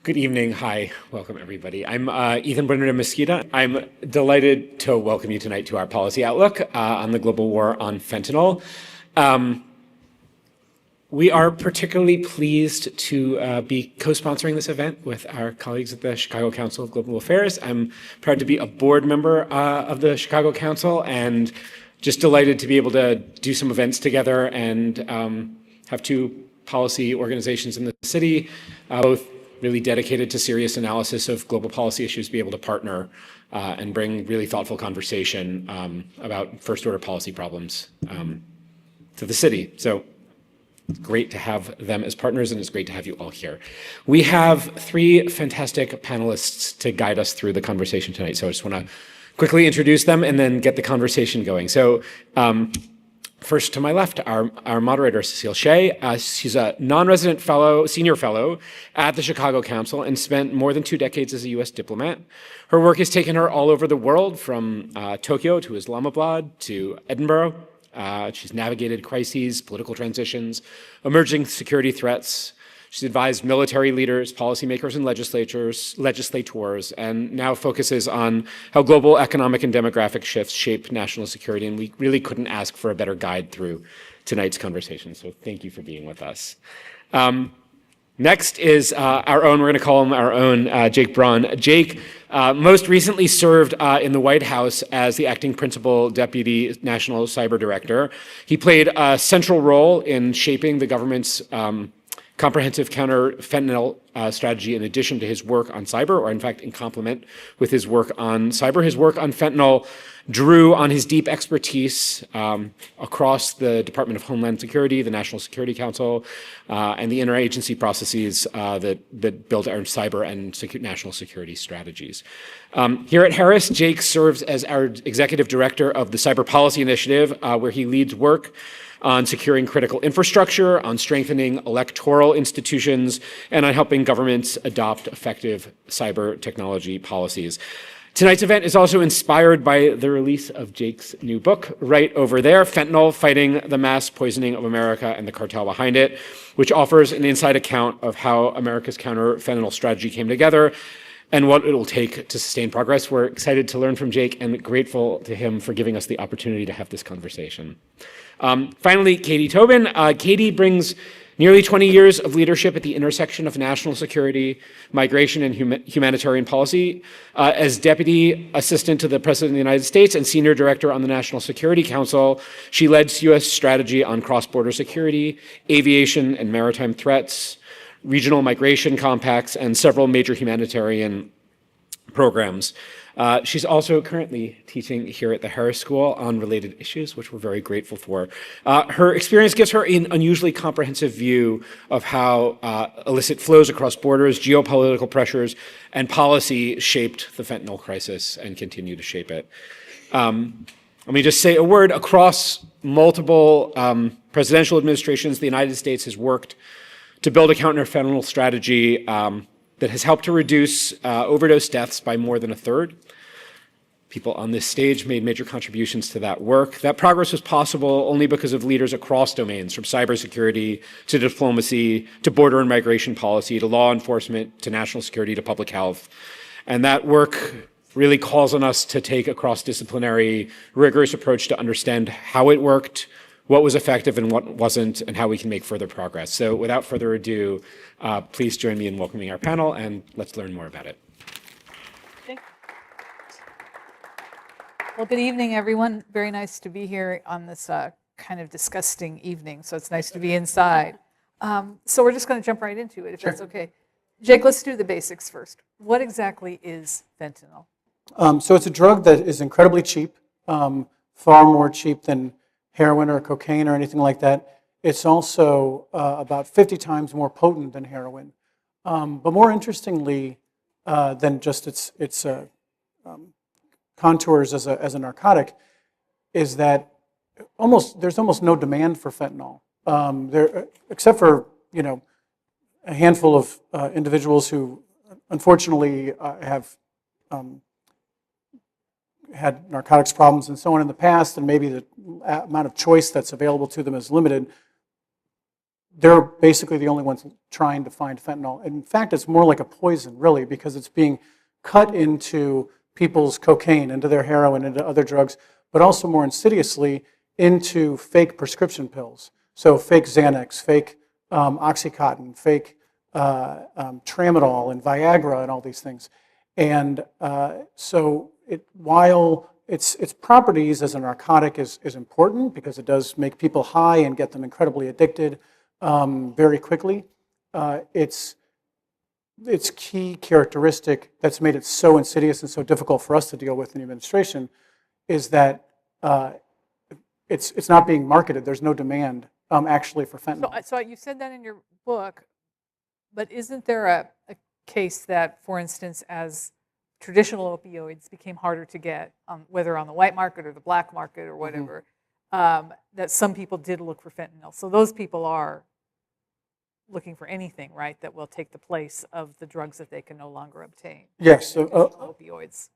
Good evening. Hi. Welcome, everybody. I'm Ethan Brenner Mesquita. I'm delighted to welcome you tonight to our policy outlook on the global war on fentanyl. We are particularly pleased to be co-sponsoring this event with our colleagues at the Chicago Council of Global Affairs. I'm proud to be a board member of the Chicago Council and just delighted to be able to do some events together and have two policy organizations in the city, both really dedicated to serious analysis of global policy issues, be able to partner and bring really thoughtful conversation about first-order policy problems to the city. So it's great to have them as partners, and it's great to have you all here. We have three fantastic panelists to guide us through the conversation tonight. So I just want to quickly introduce them and then get the conversation going. So first to my left, our moderator, Cécile Shea. She's a non-resident fellow, senior fellow at the Chicago Council and spent more than 2 decades as a US diplomat. Her work has taken her all over the world, from Tokyo to Islamabad to Edinburgh. She's navigated crises, political transitions, emerging security threats. She's advised military leaders, policymakers, and legislators, and now focuses on how global economic and demographic shifts shape national security. And we really couldn't ask for a better guide through tonight's conversation. So thank you for being with us. Next is our own, we're going to call him our own, Jake Braun. Jake most recently served in the White House as the acting principal deputy national cyber director. He played a central role in shaping the government's comprehensive counter-fentanyl strategy, in addition to his work on cyber, or in fact in complement with his work on cyber. His work on fentanyl drew on his deep expertise across the Department of Homeland Security, the National Security Council, and the interagency processes that build our cyber and national security strategies. Here at Harris, Jake serves as our executive director of the Cyber Policy Initiative, where he leads work on securing critical infrastructure, on strengthening electoral institutions, and on helping governments adopt effective cyber technology policies. Tonight's event is also inspired by the release of Jake's new book, right over there, Fentanyl: Fighting the Mass Poisoning of America and the Cartel Behind It, which offers an inside account of how America's counter-fentanyl strategy came together and what it will take to sustain progress. We're excited to learn from Jake and grateful to him for giving us the opportunity to have this conversation. Finally, Katie Tobin. Katie brings nearly 20 years of leadership at the intersection of national security, migration, and humanitarian policy. As Deputy Assistant to the President of the United States and Senior Director on the National Security Council, she led U.S. strategy on cross-border security, aviation and maritime threats, regional migration compacts, and several major humanitarian programs. She's also currently teaching here at the Harris School on related issues, which we're very grateful for. Her experience gives her an unusually comprehensive view of how illicit flows across borders, geopolitical pressures, and policy shaped the fentanyl crisis and continue to shape it. Let me just say a word. Across multiple presidential administrations, the United States has worked to build a counter-fentanyl strategy that has helped to reduce overdose deaths by more than a third. People on this stage made major contributions to that work. That progress was possible only because of leaders across domains, from cybersecurity to diplomacy to border and migration policy to law enforcement to national security to public health. And that work really calls on us to take a cross-disciplinary, rigorous approach to understand how it worked, what was effective and what wasn't, and how we can make further progress. So without further ado, please join me in welcoming our panel, and let's learn more about it. Well, good evening, everyone. Very nice to be here on this kind of disgusting evening, so it's nice to be inside. So we're just going to jump right into it, if that's okay. Jake, let's do the basics first. What exactly is fentanyl? So it's a drug that is incredibly cheap, far more cheap than heroin or cocaine or anything like that. It's also about 50 times more potent than heroin. But more interestingly than just its contours as a narcotic is that there's almost no demand for fentanyl. Except for a handful of individuals who unfortunately have had narcotics problems and so on in the past, and maybe the amount of choice that's available to them is limited. they're basically the only ones trying to find fentanyl. In fact, it's more like a poison, really, because it's being cut into people's cocaine, into their heroin, into other drugs, but also more insidiously into fake prescription pills. So fake Xanax, fake Oxycontin, fake Tramadol and Viagra and all these things. And so while its properties as a narcotic is important because it does make people high and get them incredibly addicted very quickly, its key characteristic that's made it so insidious and so difficult for us to deal with in the administration is that it's not being marketed. There's no demand actually for fentanyl. So you said that in your book, but isn't there a case that, for instance, as traditional opioids became harder to get, whether on the white market or the black market or whatever, that some people did look for fentanyl. So those people are looking for anything, right, that will take the place of the drugs that they can no longer obtain. Yes, Opioids.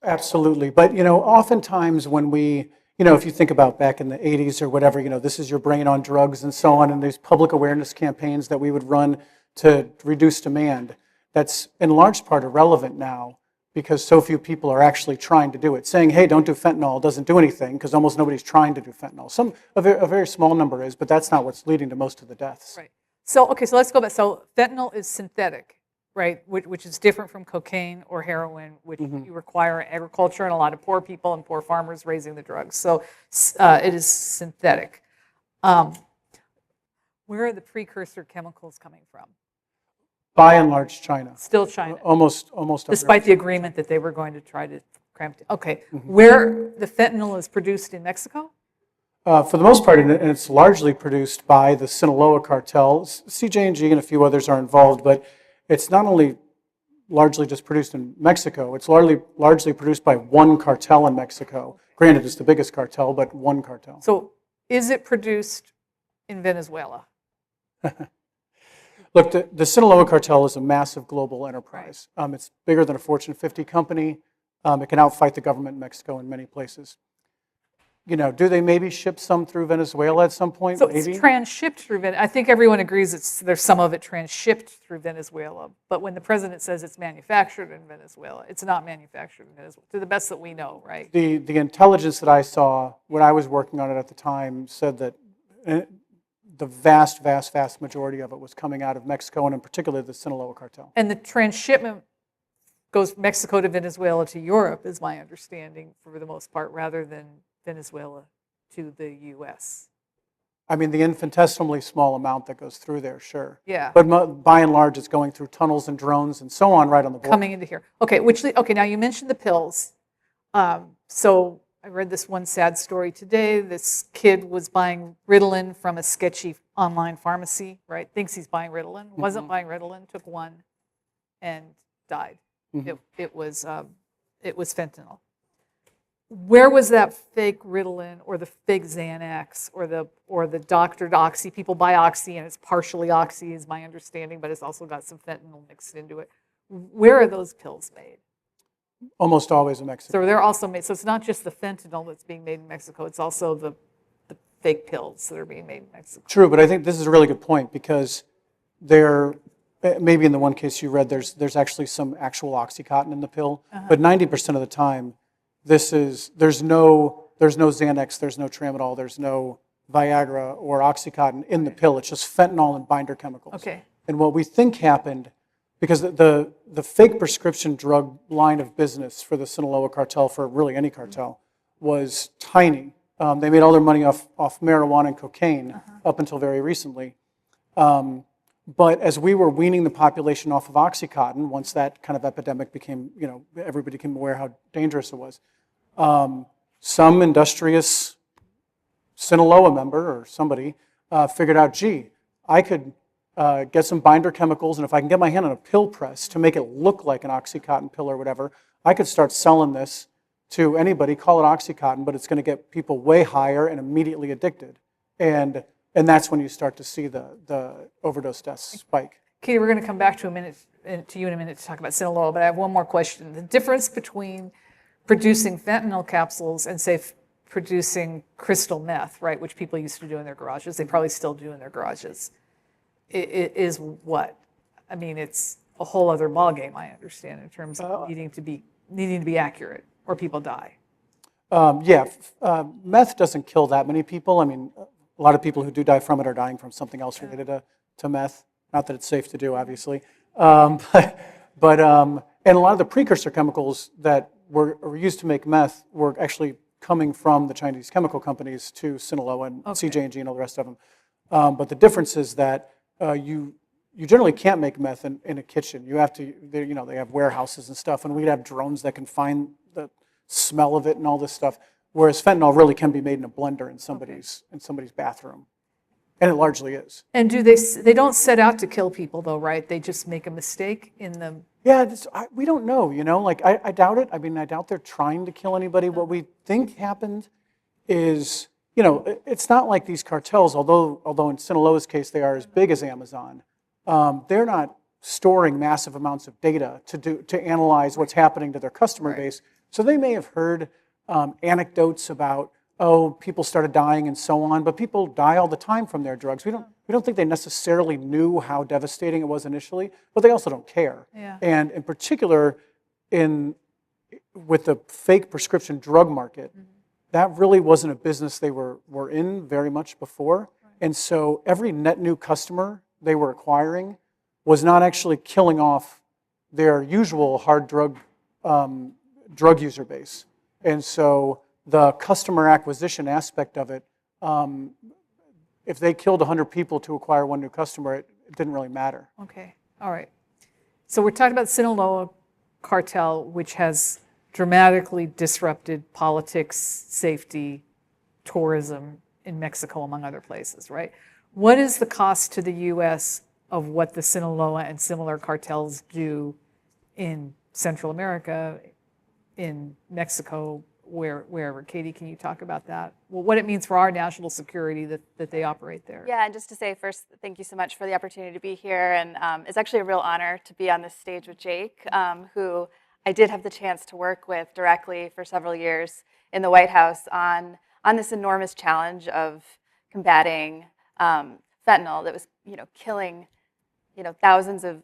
absolutely. But oftentimes when we, if you think about back in the 80s or whatever, this is your brain on drugs and so on, and these public awareness campaigns that we would run to reduce demand, that's in large part irrelevant now because so few people are actually trying to do it. Saying, hey, don't do fentanyl doesn't do anything because almost nobody's trying to do fentanyl. A very small number is, but that's not what's leading to most of the deaths. Right. So, okay, so let's go back. So fentanyl is synthetic, right, which is different from cocaine or heroin, which you require in agriculture and a lot of poor people and poor farmers raising the drugs. So it is synthetic. Where are the precursor chemicals coming from? By and large, China. Still China. Almost. Despite the agreement that they were going to try to cramp. Okay, where the fentanyl is produced in Mexico? For the most part, and it's largely produced by the Sinaloa cartel. CJ&G and a few others are involved, but it's not only largely just produced in Mexico, it's largely produced by one cartel in Mexico. Granted, it's the biggest cartel, but one cartel. So is it produced in Venezuela? Look, the Sinaloa cartel is a massive global enterprise. It's bigger than a Fortune 50 company. It can outfight the government in Mexico in many places. Do they maybe ship some through Venezuela at some point? So maybe? it's transshipped through Venezuela. I think everyone agrees there's some of it transshipped through Venezuela. But when the president says it's manufactured in Venezuela, it's not manufactured in Venezuela, to the best that we know, right? The intelligence that I saw when I was working on it at the time said that the vast majority of it was coming out of Mexico, and in particular the Sinaloa cartel. And the transshipment goes Mexico to Venezuela to Europe, is my understanding, for the most part, rather than Venezuela to the U.S. I mean, the infinitesimally small amount that goes through there, sure. Yeah. But by and large, it's going through tunnels and drones and so on right on the border. Coming into here. Okay, now you mentioned the pills. So I read this one sad story today. This kid was buying Ritalin from a sketchy online pharmacy, right? Thinks he's buying Ritalin. Wasn't buying Ritalin, took one and died. It was fentanyl. Where was that fake Ritalin or the fake Xanax or the doctored Oxy? People buy Oxy and it's partially Oxy is my understanding, but it's also got some fentanyl mixed into it. Where are those pills made? Almost always in Mexico. So they're also made, so it's not just the fentanyl that's being made in Mexico, it's also the fake pills that are being made in Mexico. True, but I think this is a really good point because maybe in the one case you read, there's actually some actual Oxycontin in the pill, but 90% of the time, there's no Xanax, there's no Tramadol, there's no Viagra or Oxycontin in the pill. It's just fentanyl and binder chemicals. Okay. And what we think happened, because the fake prescription drug line of business for the Sinaloa cartel, for really any cartel, was tiny. They made all their money off marijuana and cocaine up until very recently. But as we were weaning the population off of Oxycontin, once that kind of epidemic became, everybody became aware how dangerous it was, some industrious Sinaloa member or somebody figured out, gee, I could get some binder chemicals, and if I can get my hand on a pill press to make it look like an Oxycontin pill or whatever, I could start selling this to anybody, call it Oxycontin, but it's going to get people way higher and immediately addicted. And that's when you start to see the overdose deaths spike. Katie, we're going to come back to you in a minute to talk about Sinaloa, but I have one more question. The difference between producing fentanyl capsules and, say, producing crystal meth, right, which people used to do in their garages, they probably still do in their garages. is what? I mean, it's a whole other ballgame, I understand, in terms of needing to be accurate, or people die. Meth doesn't kill that many people. I mean, a lot of people who do die from it are dying from something else related to meth. Not that it's safe to do, obviously. And a lot of the precursor chemicals that were used to make meth were actually coming from the Chinese chemical companies to Sinaloa and CJ&G and all the rest of them. But the difference is that you generally can't make meth in a kitchen. You have to, they have warehouses and stuff, and we'd have drones that can find the smell of it and all this stuff. Whereas fentanyl really can be made in a blender in somebody's bathroom, and it largely is. And they don't set out to kill people though, right? They just make a mistake in the. Yeah, we don't know. I doubt it. I mean, I doubt they're trying to kill anybody. What we think happened is, it's not like these cartels. Although in Sinaloa's case they are as big as Amazon. They're not storing massive amounts of data to analyze what's happening to their customer base. So they may have heard anecdotes about, people started dying and so on, but people die all the time from their drugs. We don't think they necessarily knew how devastating it was initially, but they also don't care. Yeah. And in particular, with the fake prescription drug market, that really wasn't a business they were in very much before. Right. And so every net new customer they were acquiring was not actually killing off their usual hard drug user base. And so the customer acquisition aspect of it, if they killed 100 people to acquire one new customer, it didn't really matter. Okay, all right. So we're talking about Sinaloa cartel, which has dramatically disrupted politics, safety, tourism in Mexico, among other places, right? What is the cost to the U.S. of what the Sinaloa and similar cartels do in Central America, in Mexico, wherever? Katie, can you talk about that? Well, what it means for our national security that they operate there. Yeah, and just to say first, thank you so much for the opportunity to be here. And it's actually a real honor to be on this stage with Jake, who I did have the chance to work with directly for several years in the White House on this enormous challenge of combating fentanyl that was, killing, thousands of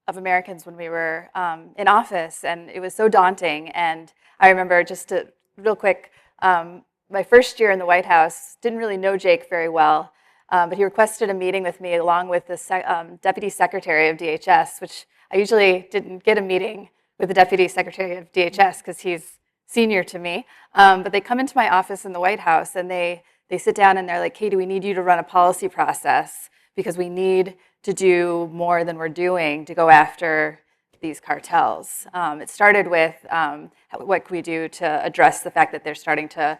Americans when we were in office, and it was so daunting. And I remember, just to real quick, my first year in the White House, didn't really know Jake very well, but he requested a meeting with me along with the Deputy Secretary of DHS, which I usually didn't get a meeting with the Deputy Secretary of DHS because he's senior to me. But they come into my office in the White House and they sit down and they're like, Katie, we need you to run a policy process because we need to do more than we're doing to go after these cartels. It started with what can we do to address the fact that they're starting to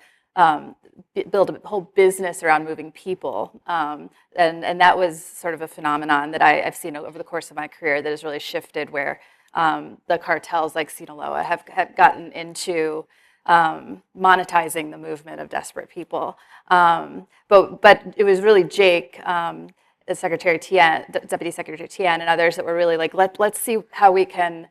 build a whole business around moving people. And that was sort of a phenomenon that I've seen over the course of my career that has really shifted, where the cartels like Sinaloa have gotten into monetizing the movement of desperate people. But it was really Jake, Secretary Tien, Deputy Secretary Tien, and others that were really like, let's see how we can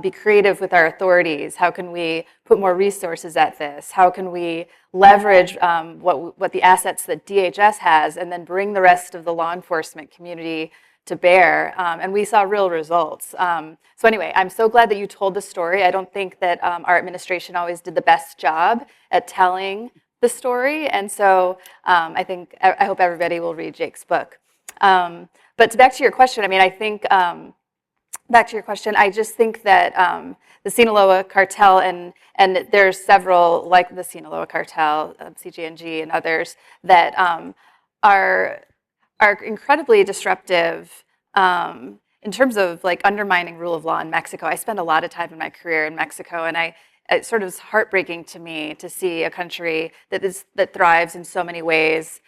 be creative with our authorities. How can we put more resources at this? How can we leverage what the assets that DHS has, and then bring the rest of the law enforcement community to bear? And we saw real results. So anyway, I'm so glad that you told the story. I don't think that our administration always did the best job at telling the story, and so I hope everybody will read Jake's book. But back to your question, I just think that the Sinaloa cartel, and there's several like the Sinaloa cartel, CJ&G and others, that are incredibly disruptive in terms of like undermining rule of law in Mexico. I spent a lot of time in my career in Mexico, and it sort of is heartbreaking to me to see a country that thrives in so many ways,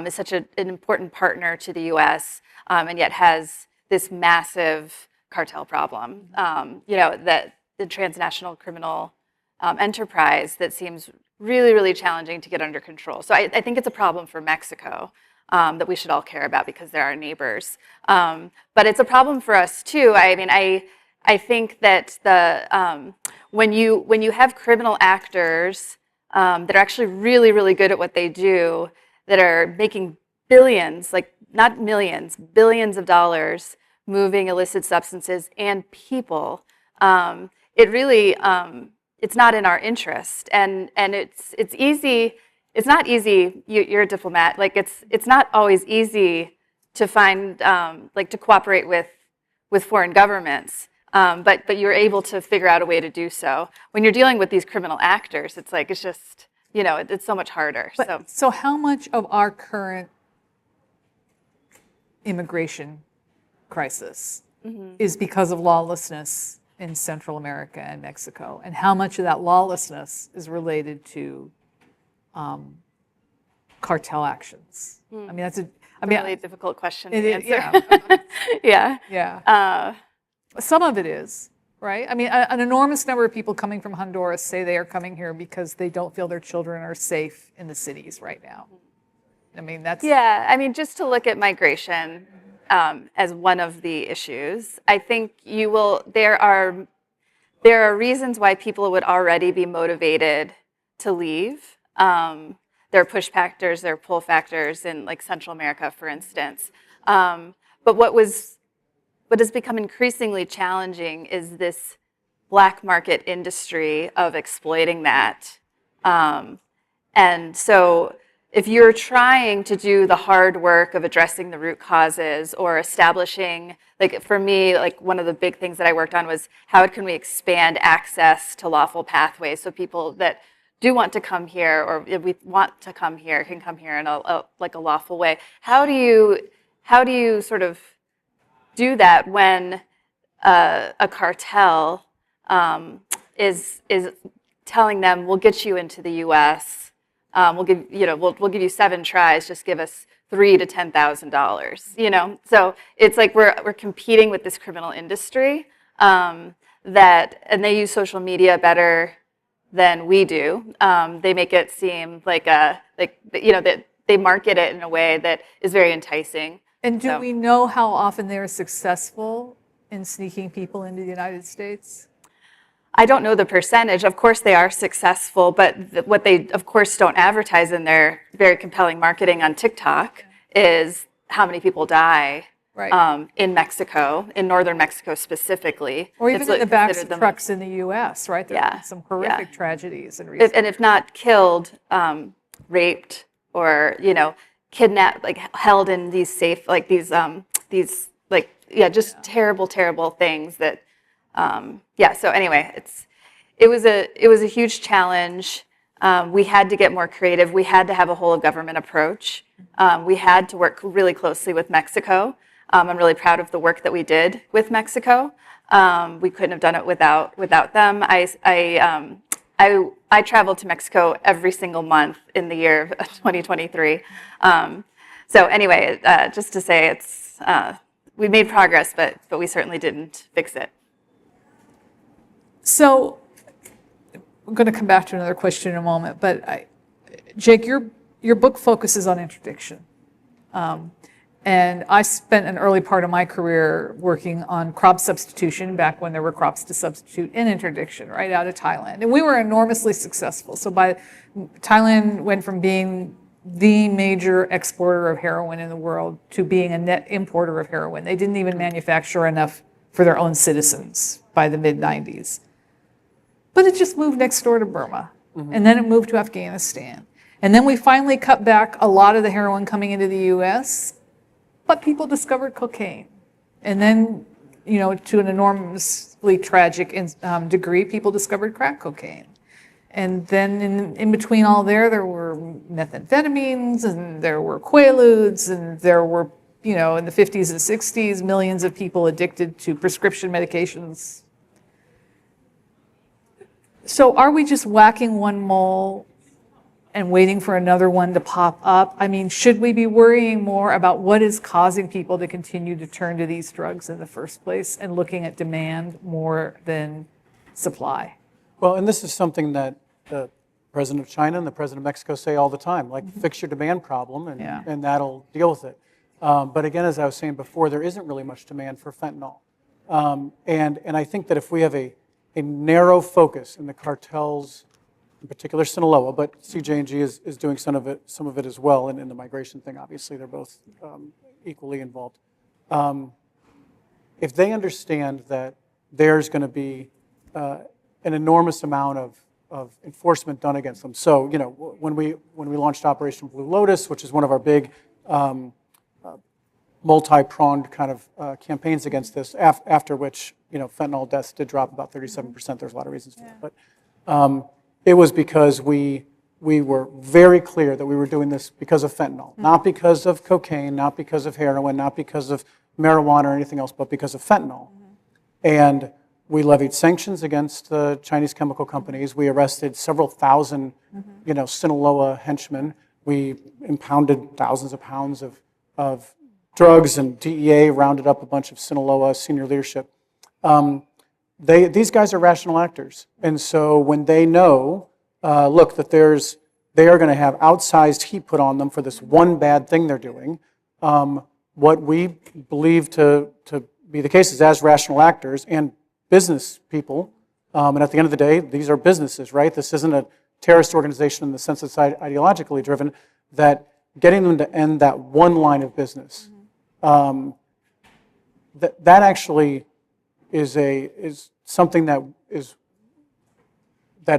is such an important partner to the U.S., and yet has this massive cartel problem. That the transnational criminal enterprise that seems really, really challenging to get under control. So I think it's a problem for Mexico that we should all care about because they're our neighbors. But it's a problem for us too. I think that when you have criminal actors that are actually really, really good at what they do, that are making billions, like not millions, billions of dollars moving illicit substances and people, it really, it's not in our interest. And it's easy, it's not easy, you're a diplomat, like it's not always easy to find, like to cooperate with foreign governments. But you're able to figure out a way to do so. When you're dealing with these criminal actors, it's like, it's just, you know, it's so much harder. So how much of our current immigration crisis is because of lawlessness in Central America and Mexico? And how much of that lawlessness is related to cartel actions? I mean, that's a really difficult question to answer. Yeah. Yeah. Yeah. Some of it is, right? I mean, an enormous number of people coming from Honduras say they are coming here because they don't feel their children are safe in the cities right now. I mean, that's... Yeah, I mean, just to look at migration as one of the issues, I think there are reasons why people would already be motivated to leave. There are push factors, there are pull factors in like Central America, for instance. But what has become increasingly challenging is this black market industry of exploiting that. And so if you're trying to do the hard work of addressing the root causes or establishing, like for me, like one of the big things that I worked on was how can we expand access to lawful pathways so people that do want to come here or if we want to come here can come here in a lawful way. How do you sort of do that when a cartel is telling them, we'll get you into the U.S., we'll give you 7 tries, just give us $3,000 to $10,000, you know? So it's like we're competing with this criminal industry and they use social media better than we do. They make it seem like that they market it in a way that is very enticing. And do we know how often they're successful in sneaking people into the United States? I don't know the percentage. Of course they are successful, but what they, of course, don't advertise in their very compelling marketing on TikTok is how many people die in Mexico, in northern Mexico specifically. Or even in the backs of trucks in the U.S., right? There have been some horrific tragedies in recent if not killed, raped, or, you know, kidnapped, like held in these safe, like these terrible things that, so anyway, it was a huge challenge. We had to get more creative. We had to have a whole of government approach. We had to work really closely with Mexico. I'm really proud of the work that we did with Mexico. We couldn't have done it without them. I traveled to Mexico every single month in the year of 2023. So anyway, just to say we made progress, but we certainly didn't fix it. So I'm going to come back to another question in a moment, but Jake, your book focuses on interdiction. And I spent an early part of my career working on crop substitution back when there were crops to substitute in interdiction, right out of Thailand. And we were enormously successful. So Thailand went from being the major exporter of heroin in the world to being a net importer of heroin. They didn't even manufacture enough for their own citizens by the mid-90s. But it just moved next door to Burma. And then it moved to Afghanistan. And then we finally cut back a lot of the heroin coming into the U.S., but people discovered cocaine. And then, you know, to an enormously tragic degree, people discovered crack cocaine. And then in between all there were methamphetamines, and there were quaaludes, and there were, you know, in the 50s and 60s, millions of people addicted to prescription medications. So are we just whacking one mole and waiting for another one to pop up? I mean, should we be worrying more about what is causing people to continue to turn to these drugs in the first place and looking at demand more than supply? Well, and this is something that the President of China and the President of Mexico say all the time, like fix your demand problem and that'll deal with it. But again, as I was saying before, there isn't really much demand for fentanyl. And I think that if we have a narrow focus in the cartels, in particular Sinaloa, but CJ&G is doing some of it as well, and in the migration thing, obviously, they're both equally involved. If they understand that there's going to be an enormous amount of enforcement done against them. So, you know, when we launched Operation Blue Lotus, which is one of our big multi-pronged kind of campaigns against this, after which, you know, fentanyl deaths did drop about 37%. There's a lot of reasons for that. But it was because we were very clear that we were doing this because of fentanyl, not because of cocaine, not because of heroin, not because of marijuana or anything else, but because of fentanyl. And we levied sanctions against the Chinese chemical companies. We arrested several thousand, you know, Sinaloa henchmen. We impounded thousands of pounds of drugs, and DEA rounded up a bunch of Sinaloa senior leadership. These guys are rational actors. And so when they know, look, that they are going to have outsized heat put on them for this one bad thing they're doing, what we believe to be the case is, as rational actors and business people, and at the end of the day, these are businesses, right? This isn't a terrorist organization in the sense it's ideologically driven, that getting them to end that one line of business, that actually is something that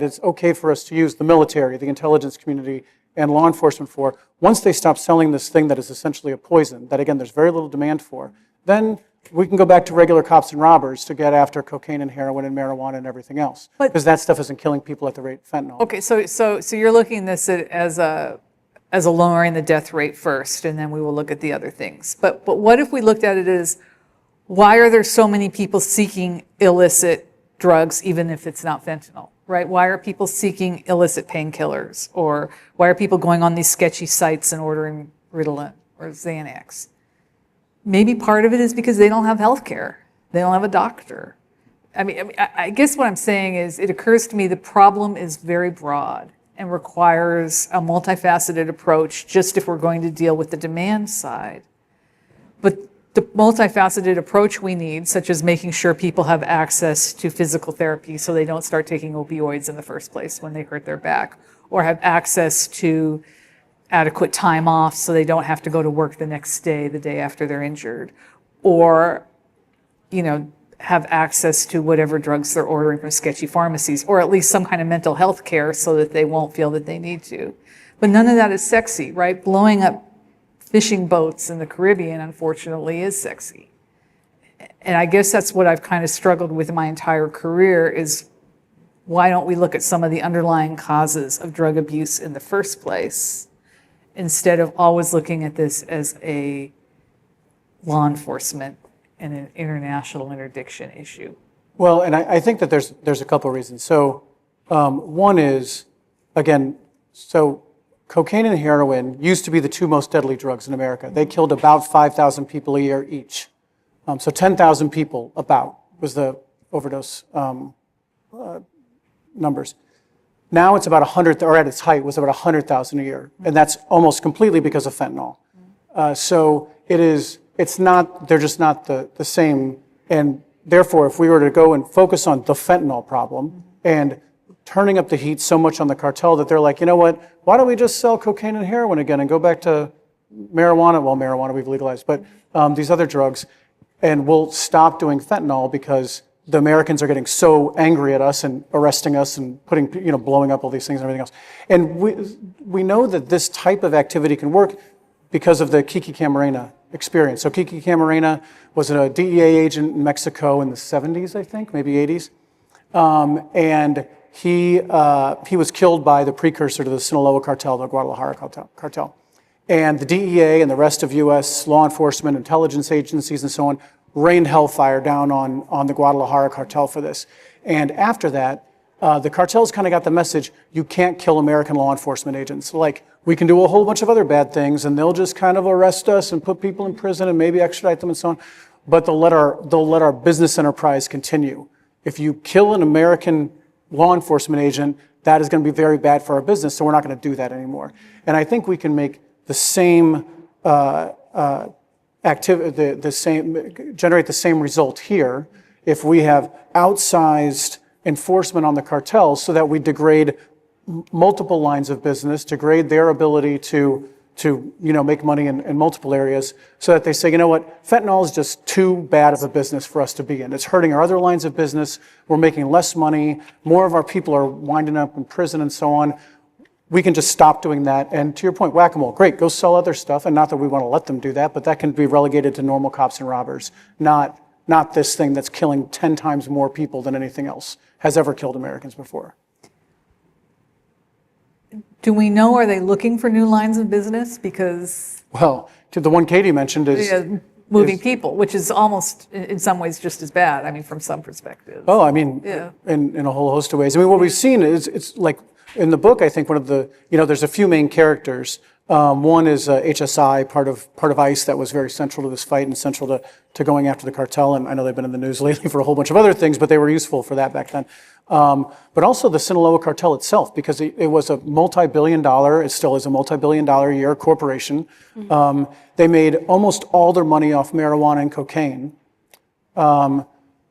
is okay for us to use the military, the intelligence community, and law enforcement for. Once they stop selling this thing that is essentially a poison, that again, there's very little demand for, then we can go back to regular cops and robbers to get after cocaine and heroin and marijuana and everything else, because that stuff isn't killing people at the rate of fentanyl. Okay, so you're looking at this as a lowering the death rate first, and then we will look at the other things. But what if we looked at it as, why are there so many people seeking illicit drugs, even if it's not fentanyl, right? Why are people seeking illicit painkillers? Or why are people going on these sketchy sites and ordering Ritalin or Xanax? Maybe part of it is because they don't have health care. They don't have a doctor. I guess what I'm saying is, it occurs to me the problem is very broad and requires a multifaceted approach just if we're going to deal with the demand side. But the multifaceted approach we need, such as making sure people have access to physical therapy so they don't start taking opioids in the first place when they hurt their back, or have access to adequate time off so they don't have to go to work the next day, the day after they're injured, or, you know, have access to whatever drugs they're ordering from sketchy pharmacies, or at least some kind of mental health care so that they won't feel that they need to. But none of that is sexy, right? Blowing up fishing boats in the Caribbean, unfortunately, is sexy. And I guess that's what I've kind of struggled with my entire career, is why don't we look at some of the underlying causes of drug abuse in the first place, instead of always looking at this as a law enforcement and an international interdiction issue? Well, and I think that there's a couple of reasons. So one is, again, so cocaine and heroin used to be the two most deadly drugs in America. They killed about 5,000 people a year each. So 10,000 people about was the overdose numbers. Now it's about 100, or at its height was about 100,000 a year, and that's almost completely because of fentanyl. So it's not, they're just not the same, and therefore if we were to go and focus on the fentanyl problem and turning up the heat so much on the cartel that they're like, you know what, why don't we just sell cocaine and heroin again and go back to marijuana? Well, marijuana we've legalized, but these other drugs, and we'll stop doing fentanyl because the Americans are getting so angry at us and arresting us and putting, you know, blowing up all these things and everything else. And we know that this type of activity can work because of the Kiki Camarena experience. So Kiki Camarena was a DEA agent in Mexico in the 70s, I think, maybe 80s. And he was killed by the precursor to the Sinaloa cartel, the Guadalajara cartel. And the DEA and the rest of U.S. law enforcement, intelligence agencies, and so on, rained hellfire down on the Guadalajara cartel for this. And after that, the cartels kind of got the message, you can't kill American law enforcement agents. Like, we can do a whole bunch of other bad things, and they'll just kind of arrest us and put people in prison and maybe extradite them and so on, but they'll let our business enterprise continue. If you kill an American law enforcement agent, that is going to be very bad for our business, so we're not going to do that anymore. And I think we can make the same generate the same result here if we have outsized enforcement on the cartels so that we degrade multiple lines of business, degrade their ability to make money in multiple areas, so that they say, you know what, fentanyl is just too bad of a business for us to be in. It's hurting our other lines of business. We're making less money. More of our people are winding up in prison and so on. We can just stop doing that. And to your point, whack-a-mole, great, go sell other stuff. And not that we want to let them do that, but that can be relegated to normal cops and robbers, not this thing that's killing 10 times more people than anything else has ever killed Americans before. Do we know, are they looking for new lines of business? Because Well, to the one Katie mentioned is... moving people, which is almost in some ways just as bad, I mean, from some perspectives. Oh, I mean, in a whole host of ways. I mean, what we've seen is, it's like, in the book, I think one of the, there's a few main characters. One is HSI, part of ICE, that was very central to this fight and central to going after the cartel. And I know they've been in the news lately for a whole bunch of other things, but they were useful for that back then. But also the Sinaloa cartel itself, because it was a multi-billion-dollar, it still is a multi-billion-dollar a year corporation. They made almost all their money off marijuana and cocaine.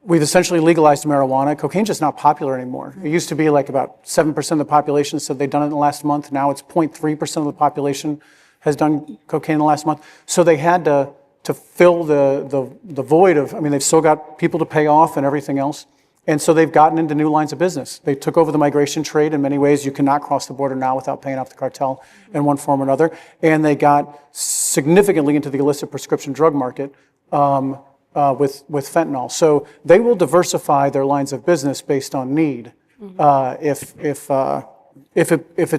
We've essentially legalized marijuana. Cocaine's just not popular anymore. It used to be like about 7% of the population said they'd done it in the last month. Now it's 0.3% of the population has done cocaine in the last month. So they had to fill the void of, I mean, they've still got people to pay off and everything else. And so they've gotten into new lines of business. They took over the migration trade in many ways. You cannot cross the border now without paying off the cartel in one form or another. And they got significantly into the illicit prescription drug market with fentanyl. So they will diversify their lines of business based on need if it's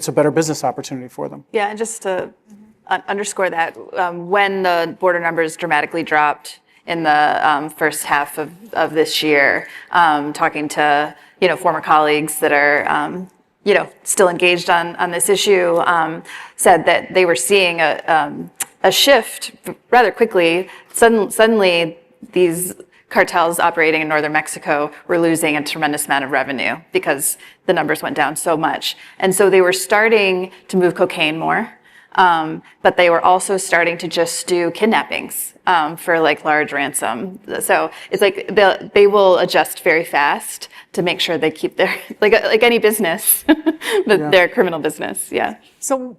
a better business opportunity for them. Yeah, and just to underscore that, when the border numbers dramatically dropped in the first half of this year, talking to former colleagues that are still engaged on this issue, said that they were seeing a shift rather quickly. Suddenly, these cartels operating in northern Mexico were losing a tremendous amount of revenue because the numbers went down so much. And so they were starting to move cocaine more, but they were also starting to just do kidnappings for like large ransom. So it's like they will adjust very fast to make sure they keep their, like any business, but their criminal business, So,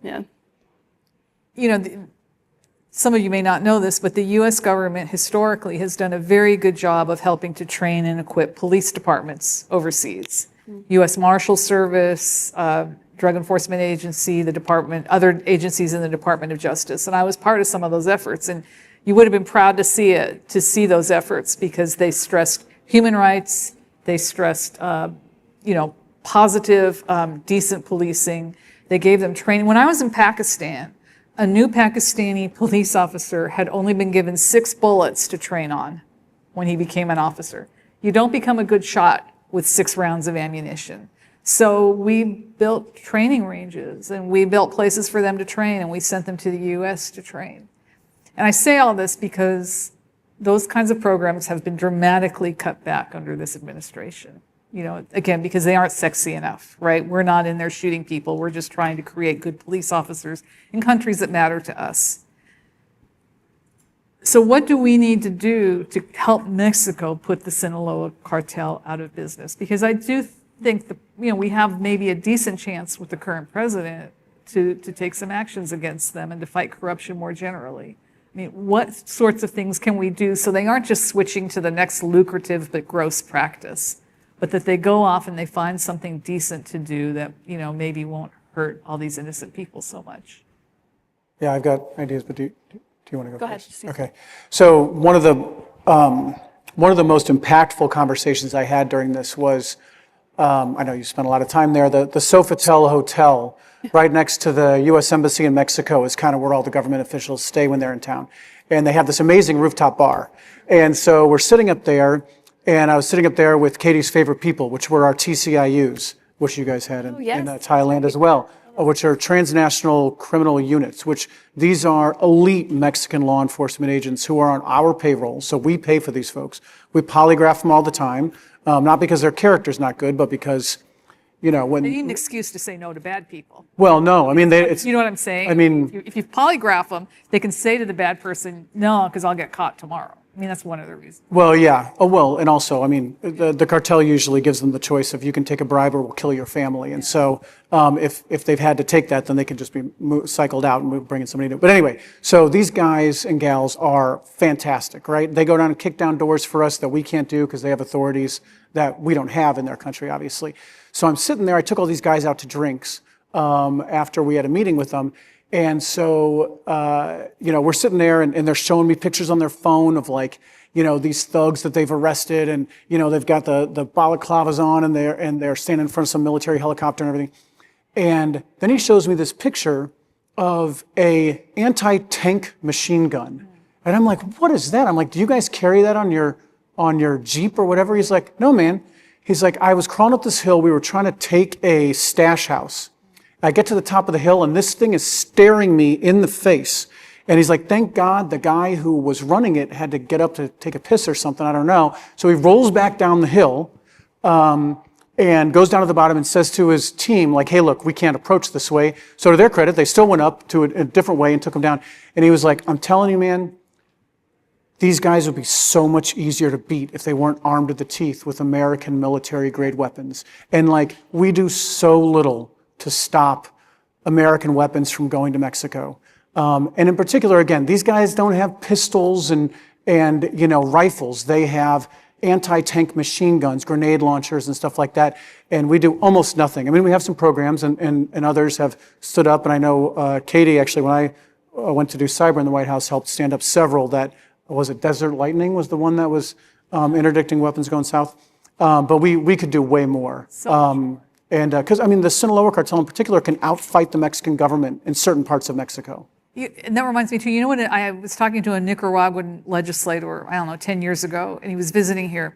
some of you may not know this, but the U.S. government historically has done a very good job of helping to train and equip police departments overseas. U.S. Marshal Service, Drug Enforcement Agency, the department, other agencies in the Department of Justice. And I was part of some of those efforts. And you would have been proud to see those efforts, because they stressed human rights, they stressed, positive, decent policing. They gave them training. When I was in Pakistan, a new Pakistani police officer had only been given 6 bullets to train on when he became an officer. You don't become a good shot with 6 rounds of ammunition. So we built training ranges, and we built places for them to train, and we sent them to the U.S. to train. And I say all this because those kinds of programs have been dramatically cut back under this administration. Again, because they aren't sexy enough, right? We're not in there shooting people. We're just trying to create good police officers in countries that matter to us. So what do we need to do to help Mexico put the Sinaloa cartel out of business? Because I do think that, we have maybe a decent chance with the current president to take some actions against them and to fight corruption more generally. I mean, what sorts of things can we do so they aren't just switching to the next lucrative but gross practice, but that they go off and they find something decent to do that, maybe won't hurt all these innocent people so much? Yeah, I've got ideas, but do you want to go first? Go ahead. Okay. So one of the most impactful conversations I had during this was, I know you spent a lot of time there, the Sofitel Hotel right next to the U.S. Embassy in Mexico is kind of where all the government officials stay when they're in town. And they have this amazing rooftop bar. And so we're sitting up there, and I was sitting up there with Katie's favorite people, which were our TCIUs, which you guys had in Thailand as well, which are transnational criminal units, which these are elite Mexican law enforcement agents who are on our payroll. So we pay for these folks. We polygraph them all the time, not because their character's not good, but because, when... They need an excuse to say no to bad people. Well, no, I mean, it's... You know what I'm saying? I mean... If you polygraph them, they can say to the bad person, no, because I'll get caught tomorrow. I mean, that's one of the reasons. Well, yeah. Oh, well, and also, I mean, the cartel usually gives them the choice of you can take a bribe or we'll kill your family. And so if they've had to take that, then they can just be cycled out and bring in somebody new. But anyway, so these guys and gals are fantastic, right? They go down and kick down doors for us that we can't do because they have authorities that we don't have in their country, obviously. So I'm sitting there. I took all these guys out to drinks after we had a meeting with them. And so, we're sitting there and they're showing me pictures on their phone of like, these thugs that they've arrested and, they've got the balaclavas on and they're standing in front of some military helicopter and everything. And then he shows me this picture of a anti-tank machine gun. And I'm like, what is that? I'm like, do you guys carry that on your Jeep or whatever? He's like, no, man. He's like, I was crawling up this hill. We were trying to take a stash house. I get to the top of the hill and this thing is staring me in the face. And he's like, thank God the guy who was running it had to get up to take a piss or something, I don't know. So he rolls back down the hill and goes down to the bottom and says to his team, like, hey, look, we can't approach this way. So to their credit, they still went up to a different way and took him down. And he was like, I'm telling you, man, these guys would be so much easier to beat if they weren't armed to the teeth with American military-grade weapons. And like, we do so little to stop American weapons from going to Mexico. And in particular, again, these guys don't have pistols and rifles. They have anti-tank machine guns, grenade launchers and stuff like that. And we do almost nothing. I mean, we have some programs and others have stood up. And I know Katie, actually, when I went to do cyber in the White House, helped stand up several that, was it Desert Lightning was the one that was interdicting weapons going south? But we could do way more. And because, I mean, the Sinaloa cartel in particular can outfight the Mexican government in certain parts of Mexico. And that reminds me too, what, I was talking to a Nicaraguan legislator, I don't know, 10 years ago, and he was visiting here.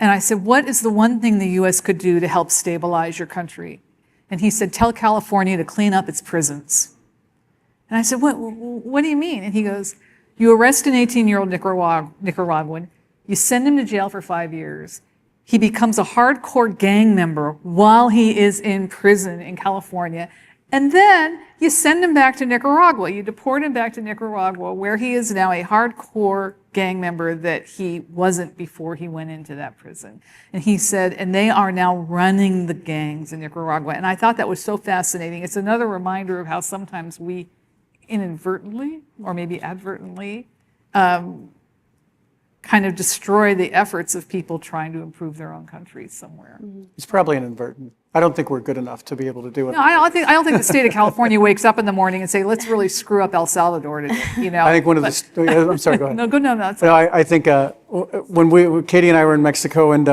And I said, what is the one thing the U.S. could do to help stabilize your country? And he said, tell California to clean up its prisons. And I said, what do you mean? And he goes, you arrest an 18-year-old Nicaraguan, you send him to jail for 5 years, he becomes a hardcore gang member while he is in prison in California. And then you send him back to Nicaragua. You deport him back to Nicaragua, where he is now a hardcore gang member that he wasn't before he went into that prison. And he said, and they are now running the gangs in Nicaragua. And I thought that was so fascinating. It's another reminder of how sometimes we inadvertently, or maybe advertently, kind of destroy the efforts of people trying to improve their own countries somewhere. It's probably inadvertent. I don't think we're good enough to be able to do it. No, I don't think the state of California wakes up in the morning and say, let's really screw up El Salvador today. I think one of the. I'm sorry. Go ahead. No. I think when Katie and I were in Mexico and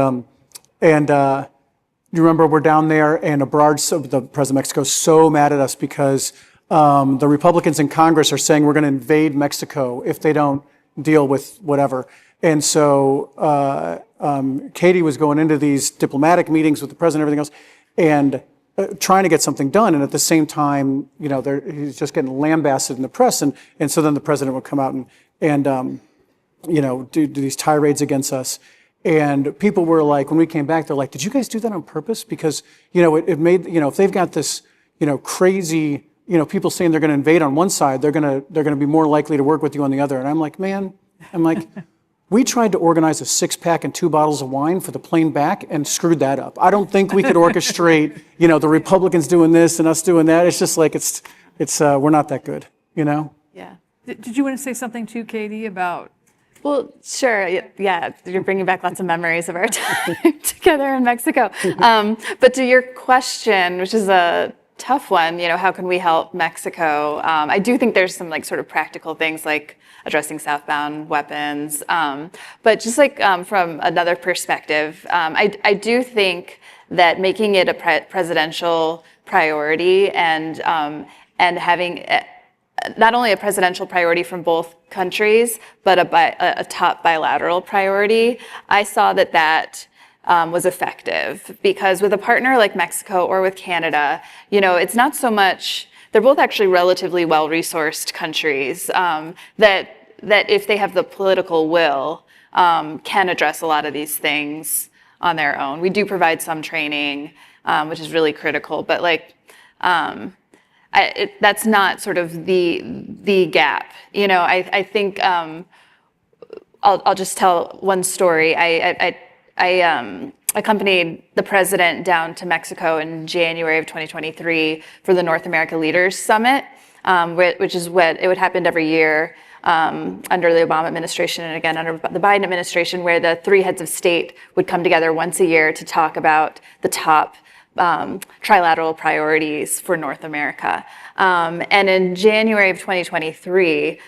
you remember we're down there and Ebrard, the president of Mexico, is so mad at us because the Republicans in Congress are saying we're going to invade Mexico if they don't deal with whatever. And so Katie was going into these diplomatic meetings with the president and everything else and trying to get something done. And at the same time, he's just getting lambasted in the press. And so then the president would come out and do these tirades against us. And people were like, when we came back, they're like, did you guys do that on purpose? Because, it made, if they've got this, crazy, people saying they're going to invade on one side, they're going to be more likely to work with you on the other. And I'm like, we tried to organize a 6-pack and 2 bottles of wine for the plane back and screwed that up. I don't think we could orchestrate, the Republicans doing this and us doing that. It's just like, it's we're not that good, Yeah. Did you want to say something too, Katie, about? Well, sure. Yeah, you're bringing back lots of memories of our time together in Mexico. But to your question, which is a tough one, how can we help Mexico? I do think there's some sort of practical things like addressing southbound weapons. But just from another perspective, I do think that making it a presidential priority and having not only a presidential priority from both countries, but a top bilateral priority, I saw that was effective. Because with a partner like Mexico or with Canada, it's not so much, they're both actually relatively well-resourced countries that if they have the political will, can address a lot of these things on their own. We do provide some training, which is really critical, but that's not sort of the gap. I think I'll just tell one story. I accompanied the president down to Mexico in January of 2023 for the North America Leaders Summit, which is what it would happen every year under the Obama administration and again under the Biden administration, where the three heads of state would come together once a year to talk about the top trilateral priorities for North America. And in January of 2023,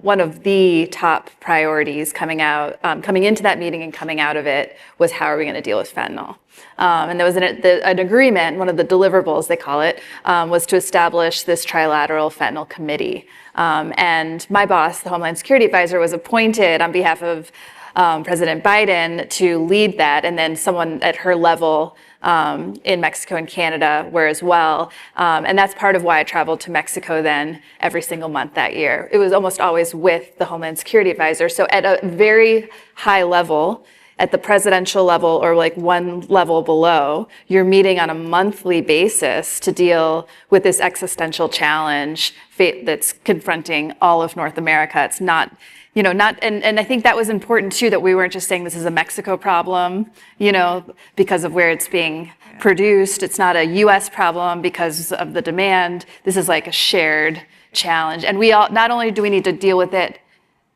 one of the top priorities coming into that meeting and coming out of it was how are we going to deal with fentanyl? And there was an agreement, one of the deliverables they call it, was to establish this trilateral fentanyl committee. And my boss, the Homeland Security Advisor, was appointed on behalf of President Biden to lead that, and then someone at her level in Mexico and Canada were as well. And that's part of why I traveled to Mexico then every single month that year. It was almost always with the Homeland Security Advisor. So at a very high level, at the presidential level or like one level below, you're meeting on a monthly basis to deal with this existential challenge that's confronting all of North America. It's not, and I think that was important too, that we weren't just saying this is a Mexico problem, because of where it's being produced. It's not a US problem because of the demand. This is like a shared challenge. And not only do we need to deal with it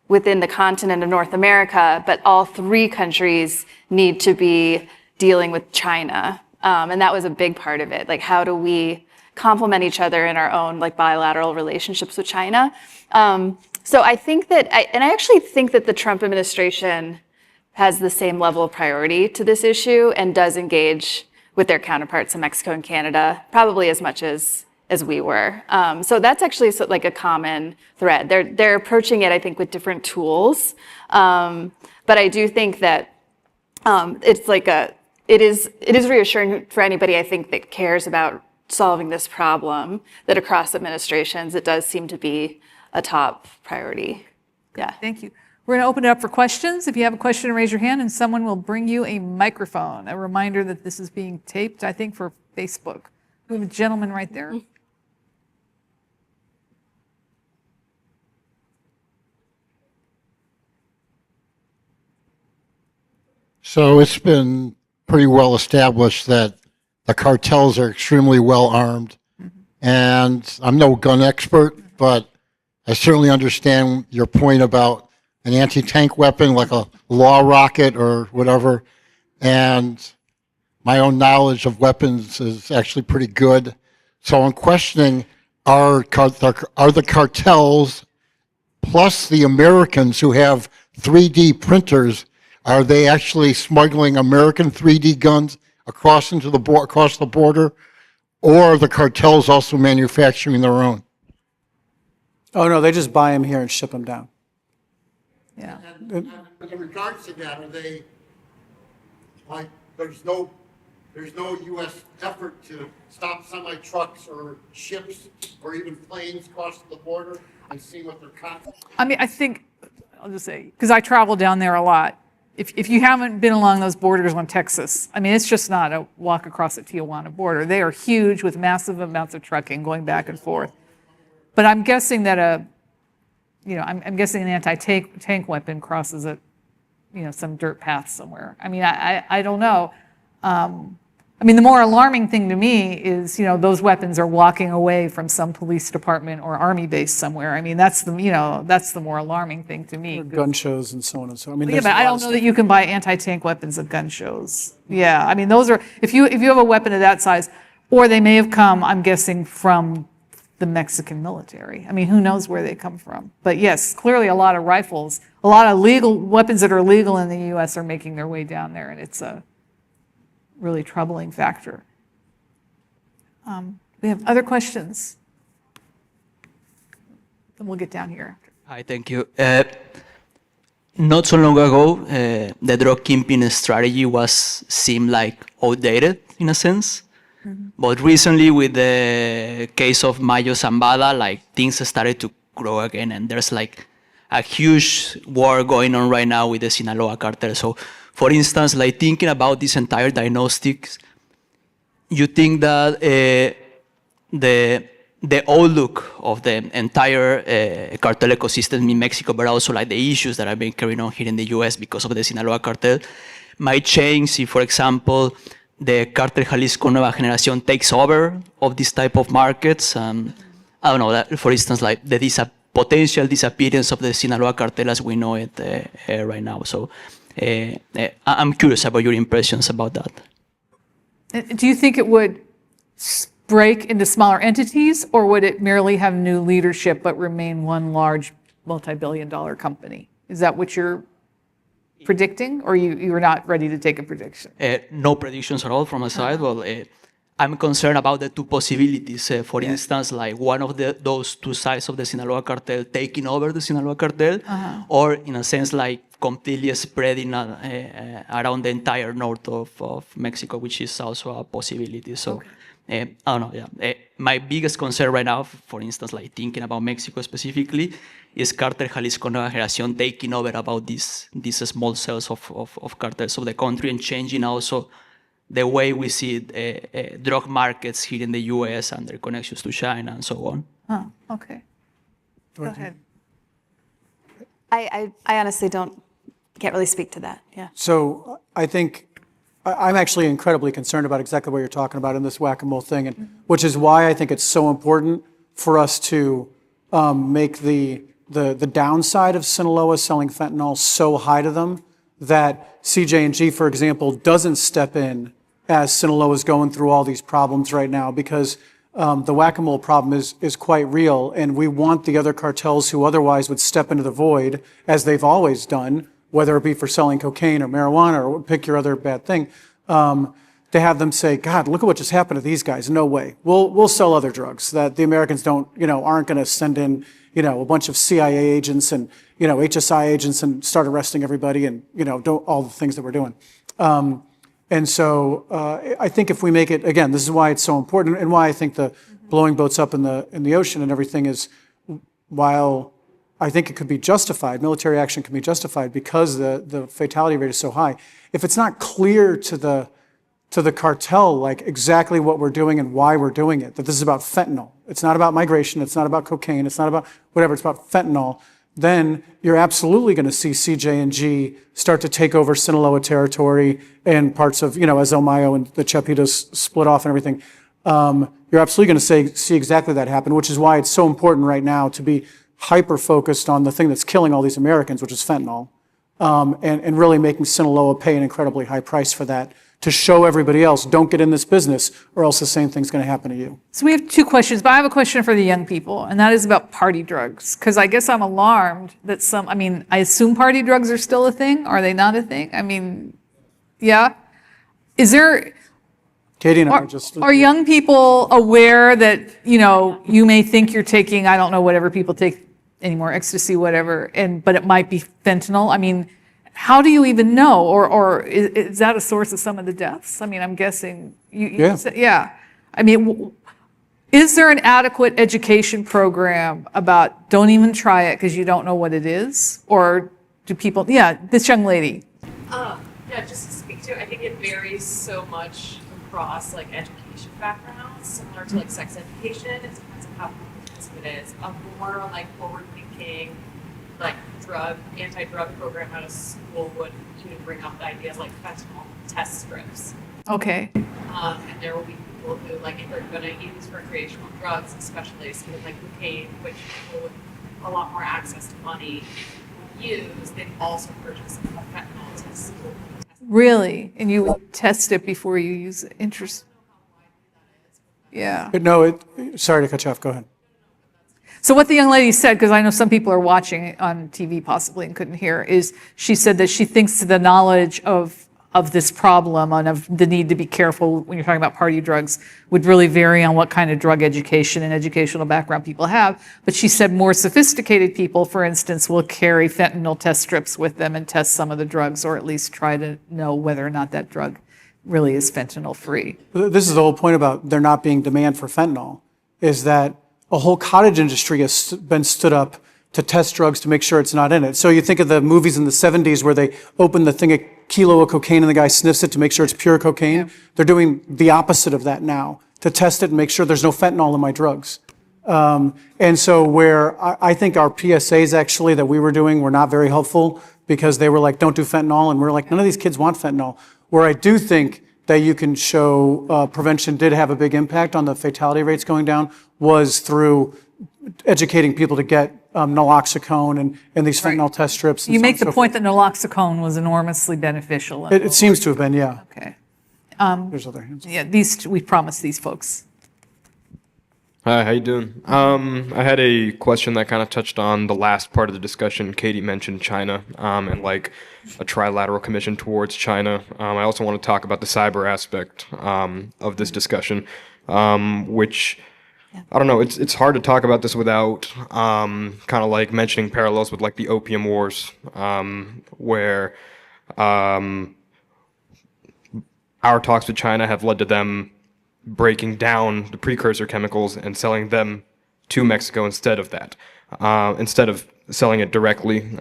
within the continent of North America, but all three countries need to be dealing with China. And that was a big part of it. Like, how do we complement each other in our own like bilateral relationships with China? So I think that, I actually think that the Trump administration has the same level of priority to this issue and does engage with their counterparts in Mexico and Canada, probably as much as we were. So that's actually like a common thread. They're approaching it, I think, with different tools. But I do think that it's like it is reassuring for anybody, I think, that cares about solving this problem, that across administrations, it does seem to be a top priority. Yeah. Thank you. We're going to open it up for questions. If you have a question, raise your hand and someone will bring you a microphone. A reminder that this is being taped, I think, for Facebook. We have a gentleman right there. So it's been pretty well established that the cartels are extremely well armed. And I'm no gun expert, but I certainly understand your point about an anti-tank weapon like a law rocket or whatever. And my own knowledge of weapons is actually pretty good. So I'm questioning, are the cartels plus the Americans who have 3D printers, are they actually smuggling American 3D guns across the border, or are the cartels also manufacturing their own? Oh, no, they just buy them here and ship them down. Yeah. And in regards to that, are they, like, there's no U.S. effort to stop semi-trucks or ships or even planes crossing the border and see what they're caught? I mean, I think, I'll just say, because I travel down there a lot. If you haven't been along those borders on Texas, I mean, it's just not a walk across the Tijuana border. They are huge with massive amounts of trucking going back and forth. But I'm guessing that I'm guessing an anti-tank weapon crosses some dirt path somewhere. I mean, I don't know. I mean, the more alarming thing to me is, those weapons are walking away from some police department or army base somewhere. I mean, that's the more alarming thing to me. Or gun shows and so on and so on. I mean, Yeah, there's but a I lot don't of know stuff. that you can buy anti-tank weapons at gun shows. Yeah, I mean, those are, if you have a weapon of that size, or they may have come, I'm guessing, from the Mexican military. I mean, who knows where they come from? But yes, clearly a lot of rifles, a lot of legal weapons that are legal in the U.S. are making their way down there, and it's a really troubling factor. We have other questions. Then we'll get down here. Hi, thank you. Not so long ago, the drug kingpin strategy seemed like outdated in a sense. Mm-hmm. But recently, with the case of Mayo Zambada, like things started to grow again, and there's like a huge war going on right now with the Sinaloa cartel. So, for instance, like thinking about this entire diagnostics, you think that the the outlook of the entire cartel ecosystem in Mexico, but also like the issues that have been carrying on here in the US because of the Sinaloa cartel, might change if, for example, the Cartel Jalisco Nueva Generación takes over of this type of markets. I don't know, that, for instance, like the potential disappearance of the Sinaloa cartel as we know it right now. So I'm curious about your impressions about that. Do you think it would break into smaller entities, or would it merely have new leadership but remain one large multi-billion-dollar company? Is that what you're predicting, or you are not ready to take a prediction? No predictions at all from my side. Well, I'm concerned about the two possibilities. For instance, like one of those two sides of the Sinaloa cartel taking over the Sinaloa cartel, or in a sense like completely spreading around the entire north of Mexico, which is also a possibility. So. I don't know, yeah. My biggest concern right now, for instance, like thinking about Mexico specifically, is Cartel Jalisco Nueva Generación taking over about these small cells of cartels of the country and changing also the way we see drug markets here in the US and their connections to China and so on. Oh, okay. Go ahead. I honestly can't really speak to that. Yeah. So I think I'm actually incredibly concerned about exactly what you're talking about in this whack-a-mole thing, and which is why I think it's so important for us to make the downside of Sinaloa selling fentanyl so high to them that CJ&G, for example, doesn't step in as Sinaloa is going through all these problems right now, because the whack-a-mole problem is quite real, and we want the other cartels who otherwise would step into the void, as they've always done, whether it be for selling cocaine or marijuana or pick your other bad thing, to have them say, God, look at what just happened to these guys. No way. We'll sell other drugs that the Americans aren't going to send in, a bunch of CIA agents and, HSI agents and start arresting everybody and, do all the things that we're doing. And so I think if we make it, again, this is why it's so important and why I think the blowing boats up in the ocean and everything is, while I think it could be justified, military action can be justified because the fatality rate is so high. If it's not clear to the cartel, like exactly what we're doing and why we're doing it, that this is about fentanyl, it's not about migration, it's not about cocaine, it's not about whatever, it's about fentanyl, then you're absolutely going to see CJ&G start to take over Sinaloa territory and parts of, as El Mayo and the Chapitos split off and everything. You're absolutely going to see exactly that happen, which is why it's so important right now to be hyper-focused on the thing that's killing all these Americans, which is fentanyl, and really making Sinaloa pay an incredibly high price for that to show everybody else, don't get in this business or else the same thing's going to happen to you. So we have two questions, but I have a question for the young people, and that is about party drugs, because I guess I'm alarmed that I assume party drugs are still a thing. Are they not a thing? Yeah? Is there... Katie and I are just... Are young people aware that, you may think you're taking, I don't know, whatever people take anymore, ecstasy, whatever, but it might be fentanyl? How do you even know? Or is that a source of some of the deaths? I'm guessing. Yeah. Is there an adequate education program about don't even try it because you don't know what it is? Or do people, this young lady. Just to speak to it, I think it varies so much across education backgrounds, similar to sex education. It depends on how comprehensive it is. A more forward-thinking anti-drug program out of school would bring up the ideas like fentanyl test strips. Okay. And there will be people who if they're going to use recreational drugs, especially something like cocaine, which people with a lot more access to money use, they also purchase a fentanyl test. Really? And you test it before you use it? Interesting. Yeah. No, sorry to cut you off. Go ahead. So what the young lady said, because I know some people are watching on TV possibly and couldn't hear, is she said that she thinks the knowledge of this problem and of the need to be careful when you're talking about party drugs would really vary on what kind of drug education and educational background people have. But she said more sophisticated people, for instance, will carry fentanyl test strips with them and test some of the drugs, or at least try to know whether or not that drug really is fentanyl free. This is the whole point about there not being demand for fentanyl, is that a whole cottage industry has been stood up to test drugs to make sure it's not in it. So you think of the movies in the 70s where they open the thing, a kilo of cocaine, and the guy sniffs it to make sure it's pure cocaine. Yeah. They're doing the opposite of that now, to test it and make sure there's no fentanyl in my drugs. And so where I think our PSAs actually that we were doing were not very helpful because they were like, don't do fentanyl. And we're like, none of these kids want fentanyl. Where I do think that you can show prevention did have a big impact on the fatality rates going down was through educating people to get naloxone and these fentanyl test strips. And You so make on the and so point that naloxone was enormously beneficial. forth. It seems to have been, yeah. Okay. There's other hands. Yeah, we promised these folks. Hi, how you doing? I had a question that kind of touched on the last part of the discussion. Katie mentioned China, and like a trilateral commission towards China. I also want to talk about the cyber aspect of this discussion, which I don't know. It's hard to talk about this without kind of like mentioning parallels with like the opium wars, where our talks with China have led to them breaking down the precursor chemicals and selling them to Mexico instead of that, instead of selling it directly.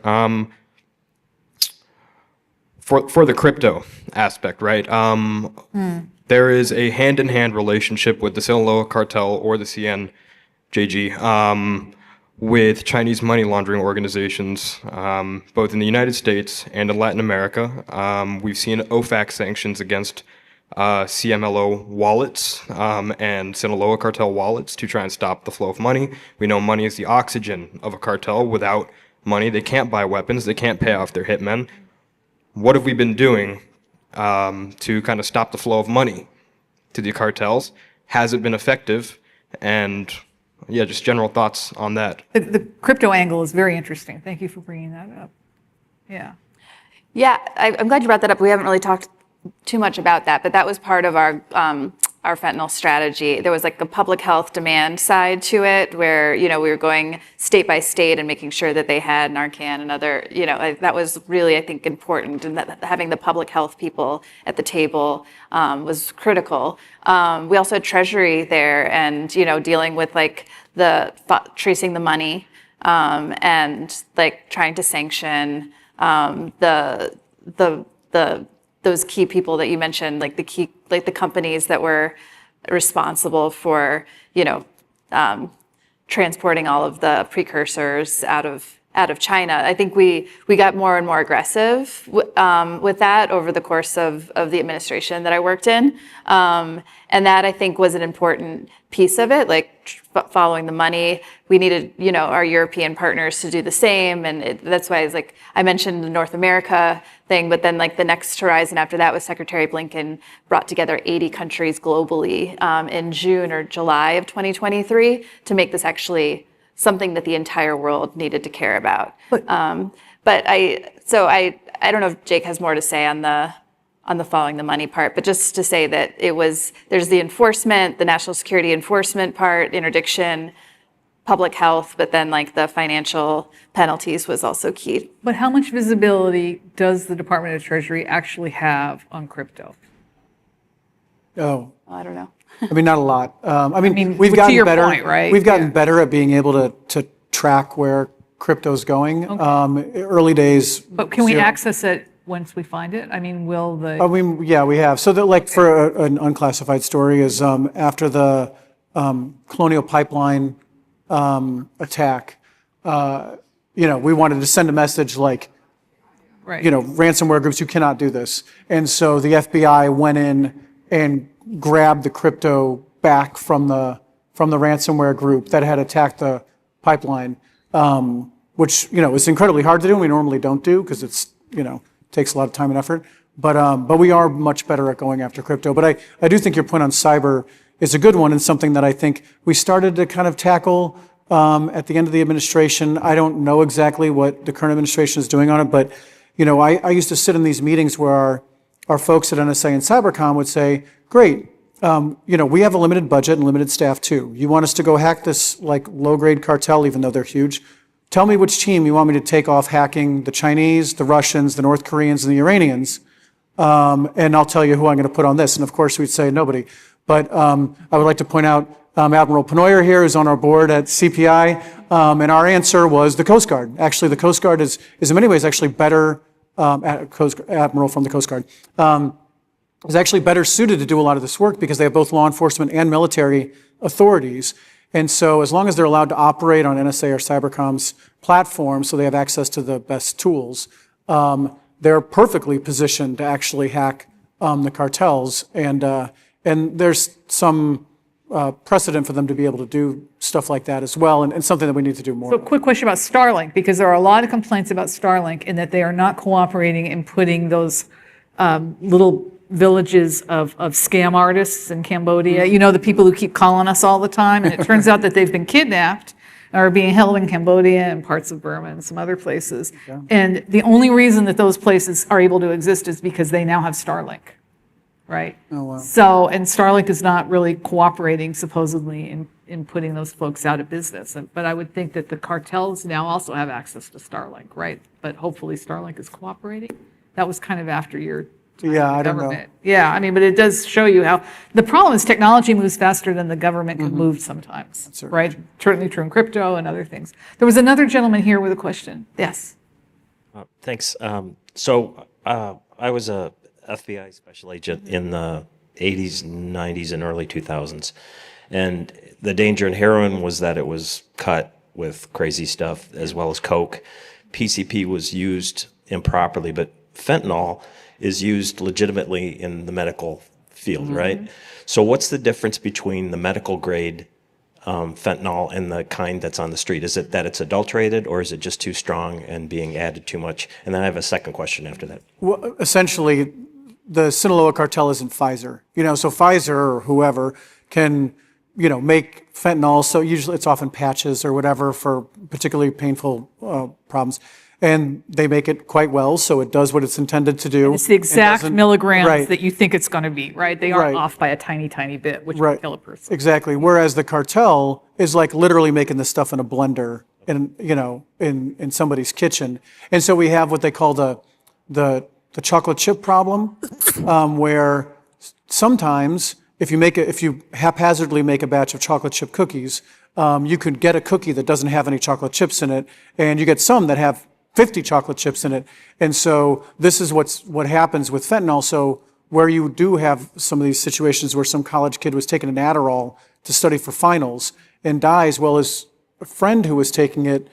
For the crypto aspect, right? There is a hand-in-hand relationship with the Sinaloa cartel or the CNJG with Chinese money laundering organizations, both in the United States and in Latin America. We've seen OFAC sanctions against CMLO wallets and Sinaloa cartel wallets to try and stop the flow of money. We know money is the oxygen of a cartel. Without money, they can't buy weapons, they can't pay off their hitmen. What have we been doing to kind of stop the flow of money to the cartels? Has it been effective? And yeah, just general thoughts on that. The crypto angle is very interesting. Thank you for bringing that up. Yeah. Yeah, I'm glad you brought that up. We haven't really talked too much about that, but that was part of our fentanyl strategy. There was like a public health demand side to it where, we were going state by state and making sure that they had Narcan and other, that was really, I think, important, and that having the public health people at the table was critical. We also had Treasury there and, dealing with like tracing the money and like trying to sanction those key people that you mentioned, like the companies that were responsible for, transporting all of the precursors out of China. I think we got more and more aggressive with that over the course of the administration that I worked in, and that I think was an important piece of it. Like following the money, we needed our European partners to do the same, and that's why I mentioned the North America thing. But then like the next horizon after that was Secretary Blinken brought together 80 countries globally in June or July of 2023 to make this actually something that the entire world needed to care about. But I don't know if Jake has more to say on the following the money part, but just to say that there's the enforcement, the national security enforcement part, interdiction, public health, but then like the financial penalties was also key. But how much visibility does the Department of Treasury actually have on crypto? Oh, I don't know. I mean, not a lot. mean, we've to gotten your better. point, right? We've gotten Yeah. better at being able to track where crypto's going. Early days. But can we zero. access it once we find it? I mean, will the... Yeah, we have. So that, like, for an unclassified story is after the Colonial Pipeline attack, we wanted to send a message like, Right. ransomware groups, you cannot do this. And so the FBI went in and grabbed the crypto back from the ransomware group that had attacked the pipeline, which, is incredibly hard to do and we normally don't do because it's, takes a lot of time and effort. But we are much better at going after crypto. But I do think your point on cyber is a good one and something that I think we started to kind of tackle at the end of the administration. I don't know exactly what the current administration is doing on it, but I used to sit in these meetings where our folks at NSA and Cybercom would say, great, we have a limited budget and limited staff too. You want us to go hack this like low-grade cartel, even though they're huge? Tell me which team you want me to take off hacking the Chinese, the Russians, the North Koreans, and the Iranians, and I'll tell you who I'm going to put on this. And of course, we'd say nobody. But I would like to point out Admiral Penoyer here is on our board at CPI, and our answer was the Coast Guard. Actually, the Coast Guard is in many ways actually better, Admiral from the Coast Guard, is actually better suited to do a lot of this work because they have both law enforcement and military authorities. And so as long as they're allowed to operate on NSA or Cybercom's platform, so they have access to the best tools, they're perfectly positioned to actually hack the cartels. And there's some precedent for them to be able to do stuff like that as well, and something that we need to do more. So quick question about Starlink, because there are a lot of complaints about Starlink in that they are not cooperating in putting those little villages of scam artists in Cambodia. You know, the people who keep calling us all the time, and it turns out that they've been kidnapped or being held in Cambodia and parts of Burma and some other places. And the only reason that those places are able to exist is because they now have Starlink, right? Oh, wow. So, and Starlink is not really cooperating supposedly in putting those folks out of business. But I would think that the cartels now also have access to Starlink, right? But hopefully Starlink is cooperating. That was kind of after your Yeah, I don't know. government. Yeah, I mean, but it does show you how, the problem is technology moves faster than the government can move sometimes, certainly right? Certainly true in crypto and other things. There was another gentleman here with a question. Yes. Thanks. I was a FBI special agent in the 80s, 90s, and early 2000s. And the danger in heroin was that it was cut with crazy stuff as well as coke. PCP was used improperly, but fentanyl is used legitimately in the medical field, right? So what's the difference between the medical grade fentanyl and the kind that's on the street? Is it that it's adulterated, or is it just too strong and being added too much? And then I have a second question after that. Well, essentially, the Sinaloa cartel is in Pfizer. You know, so Pfizer or whoever can, you know, make fentanyl. So usually it's often patches or whatever for particularly painful problems. And they make it quite well, so it does what it's intended to do. It's the exact milligrams right. that you think it's going to be, right? They aren't Right. off by a tiny, tiny bit, which Right. would kill a person. Exactly. Whereas the cartel is like literally making this stuff in a blender in somebody's kitchen. And so we have what they call the chocolate chip problem, where sometimes if you haphazardly make a batch of chocolate chip cookies, you could get a cookie that doesn't have any chocolate chips in it, and you get some that have 50 chocolate chips in it. And so this is what happens with fentanyl. So where you do have some of these situations where some college kid was taking an Adderall to study for finals and dies, well, his friend who was taking it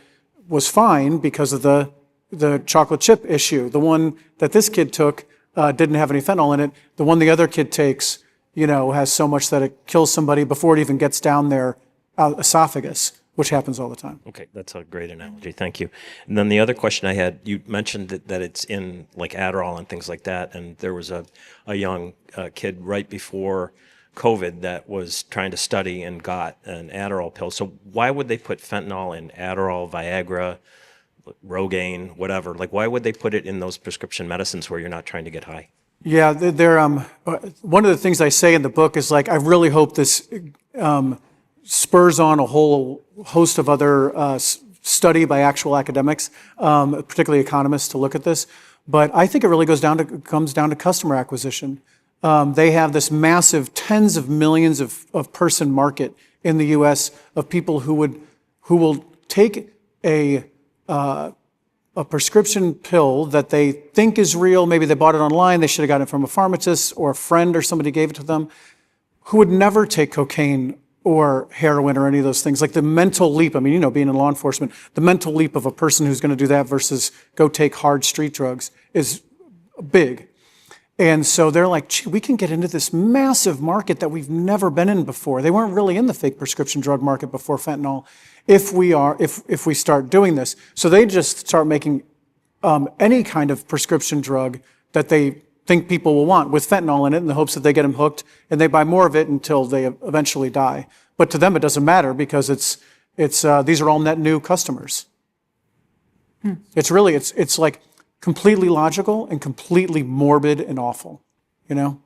was fine because of the chocolate chip issue. The one that this kid took didn't have any fentanyl in it. The one the other kid takes, has so much that it kills somebody before it even gets down their esophagus, which happens all the time. Okay, that's a great analogy. Thank you. And then the other question I had, you mentioned that it's in like Adderall and things like that, and there was a young kid right before COVID that was trying to study and got an Adderall pill. So why would they put fentanyl in Adderall, Viagra, Rogaine, whatever? Like, why would they put it in those prescription medicines where you're not trying to get high? Yeah, they're one of the things I say in the book is like, I really hope this spurs on a whole host of other study by actual academics, particularly economists, to look at this. But I think it really comes down to customer acquisition. They have this massive tens of millions of person market in the U.S. of people who will take a prescription pill that they think is real. Maybe they bought it online. They should have gotten it from a pharmacist or a friend or somebody gave it to them, who would never take cocaine or heroin or any of those things. Like the mental leap, I mean, being in law enforcement, the mental leap of a person who's going to do that versus go take hard street drugs is big. And so they're like, gee, we can get into this massive market that we've never been in before. They weren't really in the fake prescription drug market before fentanyl. If we start doing this. So they just start making any kind of prescription drug that they think people will want with fentanyl in it in the hopes that they get them hooked and they buy more of it until they eventually die. But to them, it doesn't matter because it's these are all net new customers. It's really, it's like completely logical and completely morbid and awful, I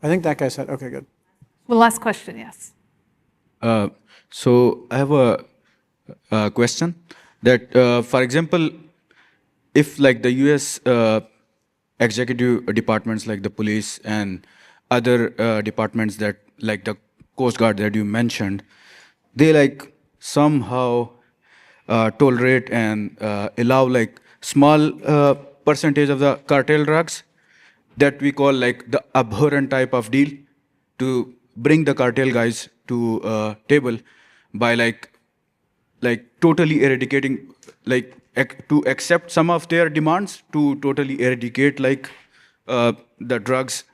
think that guy said, okay, good. Well, last question, yes. So I have a question that, for example, if like the U.S. executive departments like the police and other departments that like the Coast Guard that you mentioned, they like somehow tolerate and allow like small percentage of the cartel drugs that we call like the abhorrent type of deal to bring the cartel guys to table by like totally eradicating, like to accept some of their demands, to totally eradicate like the drugs